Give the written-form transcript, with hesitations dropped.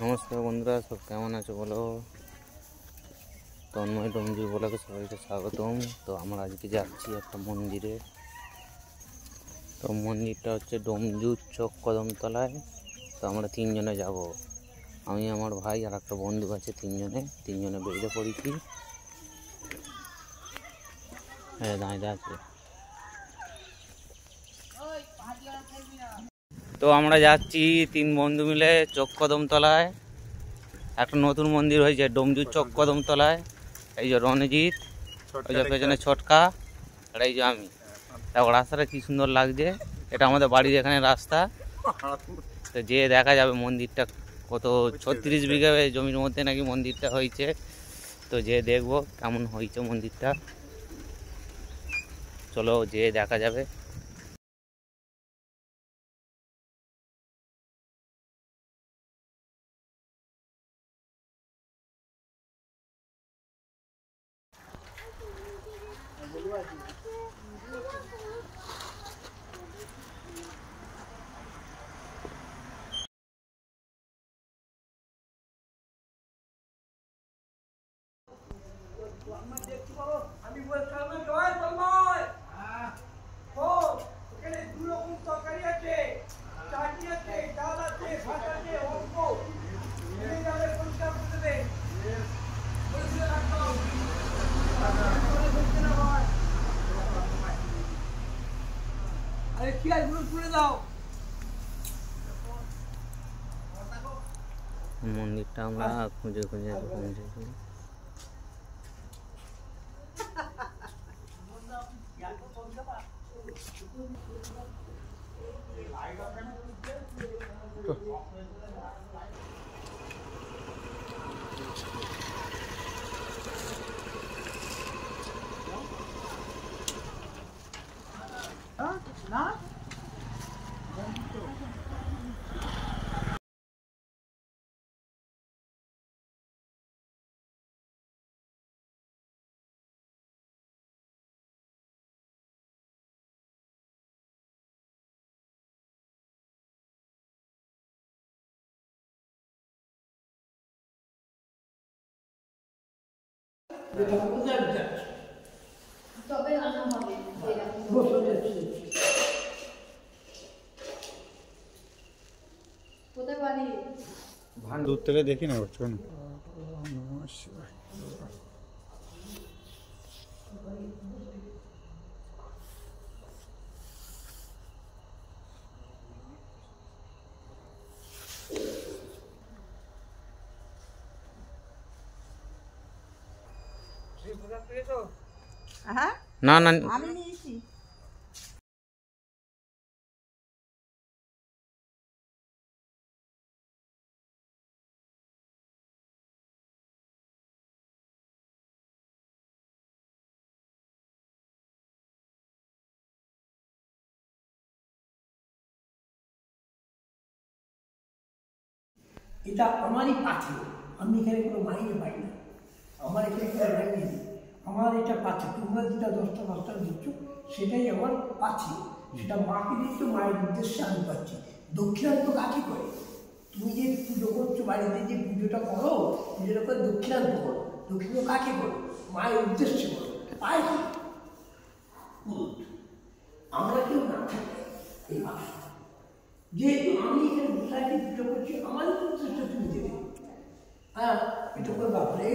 নমস্কার বন্ধুরা, সব কেমন আছো বলো। তন্ময় ডোমজুর ব্লগে সবাইকে স্বাগতম। তো আমরা আজকে যাচ্ছি একটা মন্দিরে। তো মন্দিরটা হচ্ছে ডোমজুর চক কদমতলায়। তো আমরা তিনজনে যাব, আমি, আমার ভাই আর একটা বন্ধু আছে। তিনজনে বেরিয়ে পড়েছি। হ্যাঁ, দাঁড়িয়ে আছে। তো আমরা যাচ্ছি তিন বন্ধু মিলে চক কদমতলায়। একটা নতুন মন্দির হয়েছে ডোমজুর চক কদমতলায়। এই যে রণজিৎ, ওই যে পেছনে ছটকা, আর এই যে আমি। তারপর রাস্তাটা কি সুন্দর লাগছে। এটা আমাদের বাড়ির এখানে রাস্তা। তো যে দেখা যাবে মন্দিরটা কত 36 বিঘা জমির মধ্যে নাকি মন্দিরটা হয়েছে। তো যে দেখবো কেমন হয়েছে মন্দিরটা। চলো যে দেখা যাবে। আমি বলছিলাম না জয় তন্ময়, ও এখানে দু রকম তরকারি আছে, চাটনি আছে, ডাল আছে, ভাত আছে, অল্প নিয়ে যাবে, পরিষ্কার করে দেবে। পরিষ্কার রাখতে হবে। আরে কি আইগুলো তুলে দাও। মন্দিরটা আমরা খুঁজে খুঁজে পৌঁছেছি। না তবে আনা হবে কোথায় বাড়ি? দূর থেকে দেখি না চলুন। না না, আমি নিয়েছি। এটা আমারই পাথর, আমি এখানে কোনো মাইনে পাই না, আমার এখানে কোনো মাইনে নেই, আমার এটা পাচ্ছে। তোমরা যেটা 10টা দিচ্ছ সেটাই আমার পাচ্ছে, সেটা মাকে দিচ্ছ, মায়ের উদ্দেশ্যে আমি পাচ্ছি। দক্ষিণান্ত কাকে করে? তুমি যে পুজো করছো বাড়িতে, যে পুজোটা করো, পুজোটা করে দক্ষিণান্ত করো। দক্ষিণ কাকে করো? মায়ের উদ্দেশ্যে করো। পায় কি? আমরা কেউ না থাকি এই ভাষা, যেহেতু আমি এখানে বসে পুজো করছি, আমার উদ্দেশ্যে তুমি দেবে। হ্যাঁ, এটা করে ব্যাপারে